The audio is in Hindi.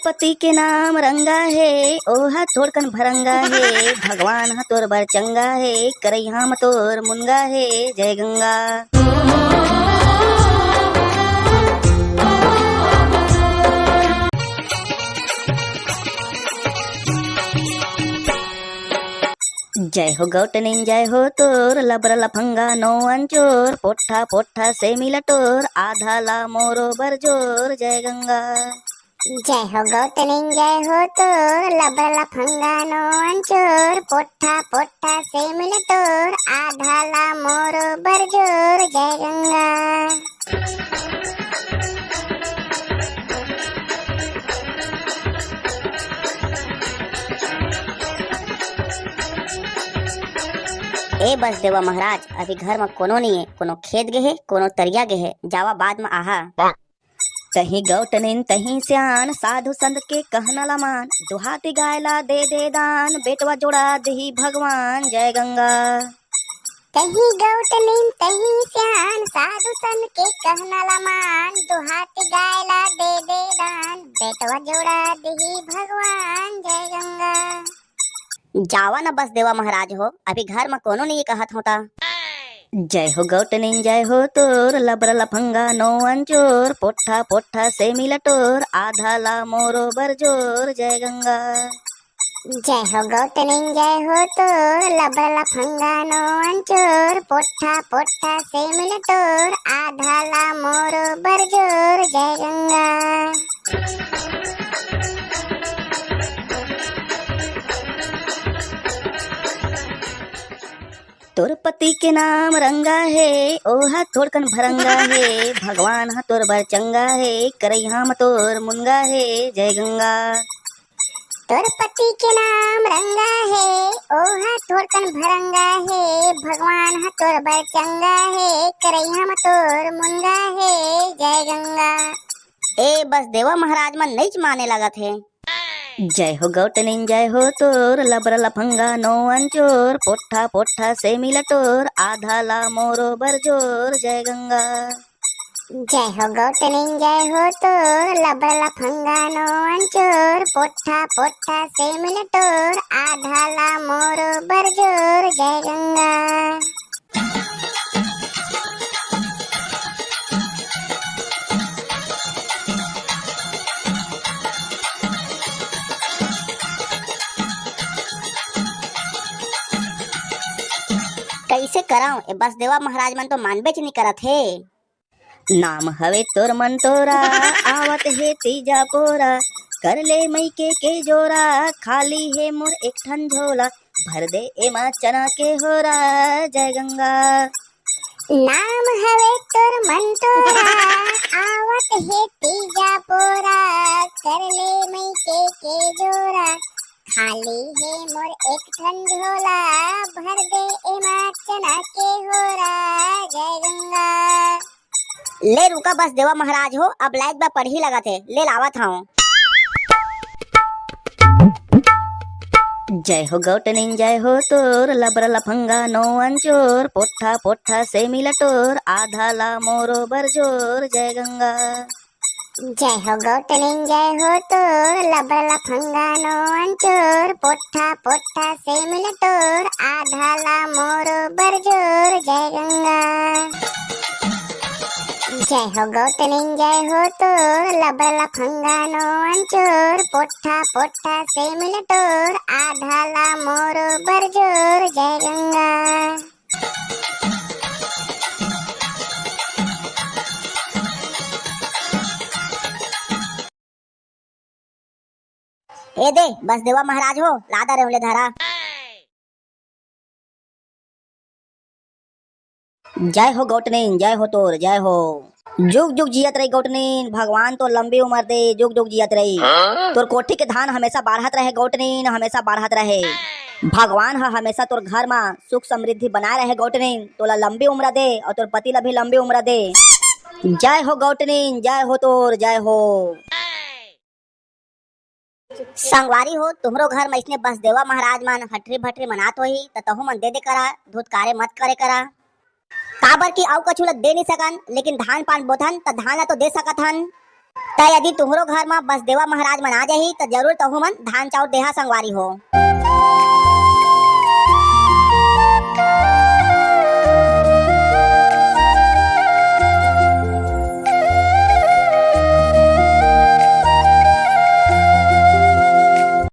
पति के नाम रंगा है, ओहा थोड़कन भरंगा है। भगवान हा तोर बर चंगा है, करैहा म तोर मुनगा है। जय गंगा। जय हो गौटनिन जय हो तोर, लबर लफंगा नो अंचोर। पोठा पोठा से मिला टोर, आधा ला मोरो बरजोर। जय गंगा। जय हो गौतनिन जय हो तोर, लबर लफंगा नो अंचोर। पोठा पोठा से मिल तोर, आधा ला मोरो बरजोर। जय गंगा। ए बस देवा महाराज, अभी घर में कोनो नहीं है। कोनो खेत गे है, कोनो तरिया गे है, जावा बाद में आहा। तही गौटनिन तही सियान, साधु संत के कहना ला मान। दुहाती गायला दे दे दान, बेटवा जोड़ा दही भगवान। जय गंगा। तही गौतनिन तही सियान, साधु संत के कहना ला मान। दुहाती गायला दे दे दान, बेटवा जोड़ा दही भगवान। जय गंगा। जावा ना बस देवा महाराज हो, अभी घर में कोनो नहीं कहत होता। जय हो गौटनिन जय हो तोर, लबर लफंगा नो अंचोर। पोठा पोठा से मिला टोर, आधा ला मोरो बरजोर। जय गंगा। जय हो गौतनिन जय हो तोर, लबर लफंगा नो अंचोर। पोठा पोठा से मिल तोर, आधा ला मोरो बरजोर। जय गंगा। तोर पति के नाम रंगा है, ओहा थोड़कन भरंगा है। भगवान हा तोर बर चंगा है, करैहा म तोर मुनगा है। जय गंगा। तोर पति के नाम रंगा है, ओहा थोड़कन भरंगा है। भगवान हा तोर बर चंगा है, करैहा म तोर मुनगा है। जय गंगा। ए बस देवा महाराज मन नहीं माने लगा थे। जय हो गौटनिन जय हो तोर, लबर लफंगा नो अंचोर। पोठा पोठा से मिला टोर, आधा ला मोरो बरजोर। जय गंगा। जय हो गौतनिन जय हो तोर, लबर लफंगा नो अंचोर। पोठा पोठा से मिल टोर, आधा ला मोरो बरजोर। जय गंगा। कैसे कराऊं, ए बस देवा महाराज मन तो मानबे च नहीं करत है। नाम हवे तोर मन तोरा, आवत है तीजा पोरा। कर ले मई के जोरा, खाली है मोर एक ठन झोला। भर दे एमा चना के होरा। जय गंगा। नाम हवे तोर मन तोरा, आवत है तीजा पोरा। कर ले मई के जोरा, खाली है मोर एक ठन झोला। भर दे एमा चना के होरा। जय गंगा। ले रुका बस देवा महाराज हो, अब लाइट बा पढ़ी लगा थे, ले लावत हूँ। जय हो गौटनिन जय हो तोर, लबर लफंगा नो अंचोर। पोठा पोठा से मिला टोर, आधा ला मोरो बरजोर। जय गंगा। जय हो गौतनिन जय हो तोर, लबर लफंगा नो अंचोर। पोठा पोठा से मिल टोर, आधा ला मोरो बरजोर। जय गंगा। जय हो गौतनिन जय हो तोर, लबर लफंगा नो अंचोर। पोठा पोठा से मिल टोर, आधा ला मोरो बरजोर। जय गंगा। ए दे बस देवा महाराज हो, लादा रेवले धारा। जय हो गौटनिन जय हो तोर जय हो। जुग जुग जियत रही गौटनिन, भगवान तो लंबी उम्र दे। जुग जुग जियत रही। तोर कोठी के धान हमेशा बाढ़त रहे गौटनिन, हमेशा बाढ़त रहे। भगवान हा हमेशा तोर घर में सुख समृद्धि बनाए रहे गौटनिन। तोला लंबी उम्र दे और तोर पति ला भी लंबी उम्र दे। जय हो गौटनिन जय हो तोर जय हो। संगवारी हो, तुमरो घर में इसने बस देवा महाराज मन हटरी भटरी मनात होही, त तहु मन दे दे करा। धुतकारे मत करे करा। काबर की आउ कछु ला दे नहीं सकन, लेकिन धान पान बोथन त धान ला तो दे सकत हन। त यदि तुमरो घर में बसदेवा महाराज मन आ जाही त जरूर तहु मन धान चाउर देहा संगवारी हो।